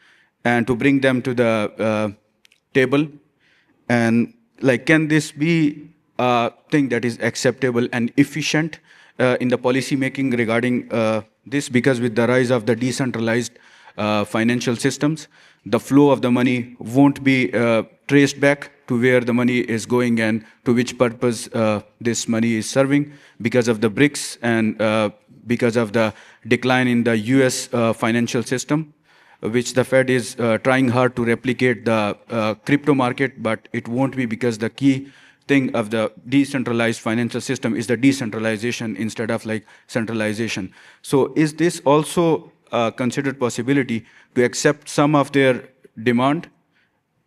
and to bring them to the table. And like, can this be a thing that is acceptable and efficient in the policy making regarding this? Because with the rise of the decentralized financial systems, the flow of the money won't be traced back to where the money is going and to which purpose this money is serving, because of the BRICS and because of the decline in the US financial system, which the Fed is trying hard to replicate the crypto market, but it won't be, because the key thing of the decentralized financial system is the decentralization instead of like centralization. So is this also a considered possibility to accept some of their demand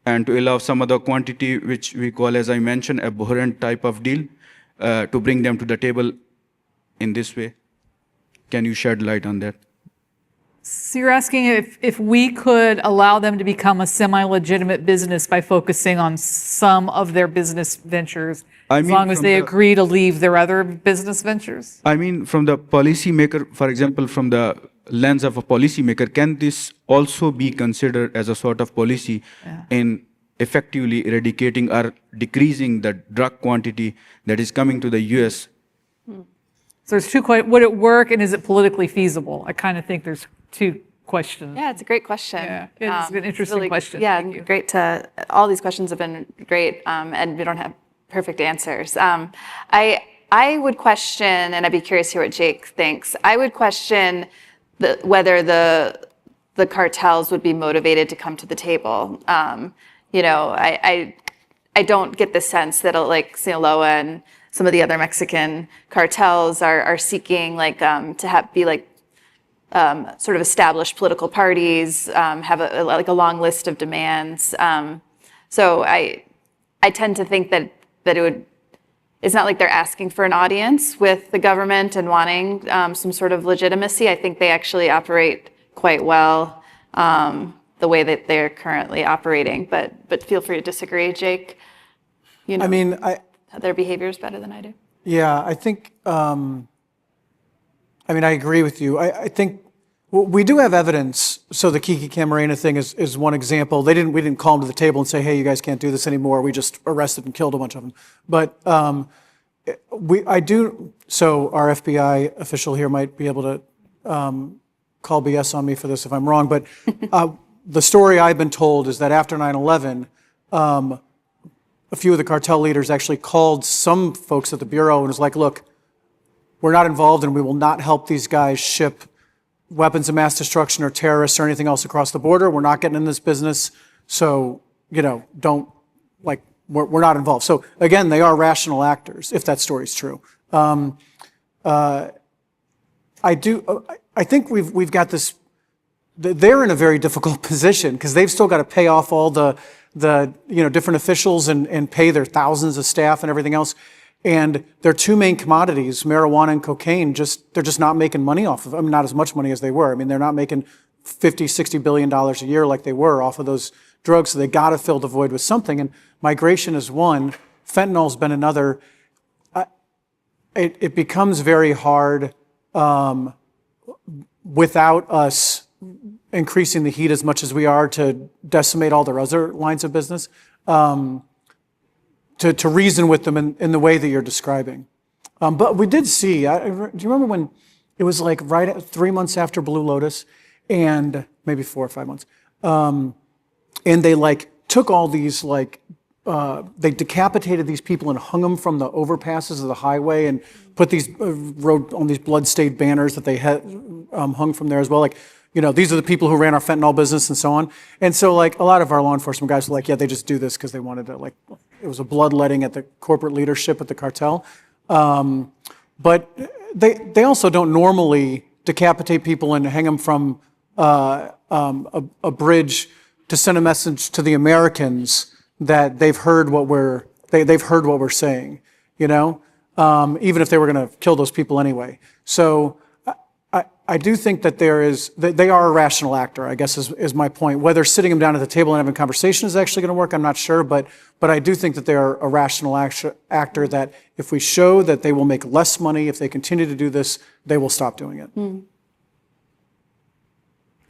and to allow some other quantity, which we call, as I mentioned, abhorrent type of deal, to bring them to the table in this way? Can you shed light on that? So you're asking if we could allow them to become a semi-legitimate business by focusing on some of their business ventures, as long as they agree to leave their other business ventures? I mean, from the policymaker, for example, from the lens of a policymaker, can this also be considered as a sort of policy in effectively eradicating or decreasing the drug quantity that is coming to the US? So there's two questions. Would it work, and is it politically feasible? I kind of think there's two questions. Yeah, it's a great question. Yeah, it's an interesting really, question. Yeah, Thank you. great to, all these questions have been great, and we don't have perfect answers. I would question, and I'd be curious to hear what Jake thinks, I would question whether the cartels would be motivated to come to the table. You know, I don't get the sense that like Sinaloa and some of the other Mexican cartels are seeking like to be like sort of established political parties, have like a long list of demands. So I tend to think that it would. It's not like they're asking for an audience with the government and wanting some sort of legitimacy. I think they actually operate quite well the way that they're currently operating. But feel free to disagree, Jake. You know, I mean, their behavior is better than I do. Yeah, I think, I mean, I agree with you. I think we do have evidence. So the Kiki Camarena thing is one example. We didn't call them to the table and say, hey, you guys can't do this anymore. We just arrested and killed a bunch of them. But so our FBI official here might be able to call BS on me for this if I'm wrong. But the story I've been told is that after 9/11, a few of the cartel leaders actually called some folks at the Bureau and was like, look, we're not involved and we will not help these guys ship weapons of mass destruction or terrorists or anything else across the border. We're not getting in this business. So, you know, don't, like, we're not involved. So again, they are rational actors, if that story's true. I think we've got this, they're in a very difficult position because they've still got to pay off all the different officials and pay their thousands of staff and everything else. And their two main commodities, marijuana and cocaine, they're just not making money off of. I mean, not as much money as they were. I mean, they're not making $50-60 billion a year like they were off of those drugs. So they got to fill the void with something. And migration is one. Fentanyl's been another. It becomes very hard without us increasing the heat as much as we are to decimate all their other lines of business. To reason with them in the way that you're describing. But we did see, do you remember when it was like 3 months after Blue Lotus, and maybe 4 or 5 months, and they like took all these they decapitated these people and hung them from the overpasses of the highway and put these, wrote on these blood-stained banners that they had hung from there as well. Like, you know, these are the people who ran our fentanyl business and so on. And so like a lot of our law enforcement guys were like, yeah, they just do this because they wanted to, like, it was a bloodletting at the corporate leadership at the cartel. But they also don't normally decapitate people and hang them from a bridge to send a message to the Americans that they've heard what we're saying, you know, even if they were going to kill those people anyway. So I do think that they are a rational actor, I guess is my point. Whether sitting them down at the table and having a conversation is actually going to work, I'm not sure, but I do think that they are a rational actor that if we show that they will make less money if they continue to do this, they will stop doing it.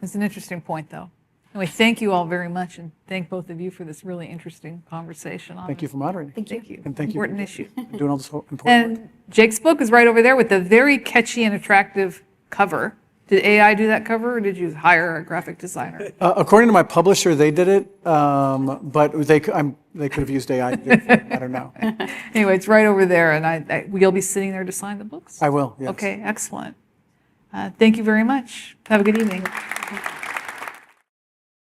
It's an interesting point, though. And we thank you all very much, and thank both of you for this really interesting conversation. Thank you for moderating. Thank you. And thank you Important issue. for doing all this important work. And Jake's book is right over there with the very catchy and attractive cover. Did AI do that cover, or did you hire a graphic designer? According to my publisher, they did it, but they could have used AI to do it. I don't know. Anyway, it's right over there, and you'll be sitting there to sign the books? I will, yes. Okay, excellent. Thank you very much. Have a good evening.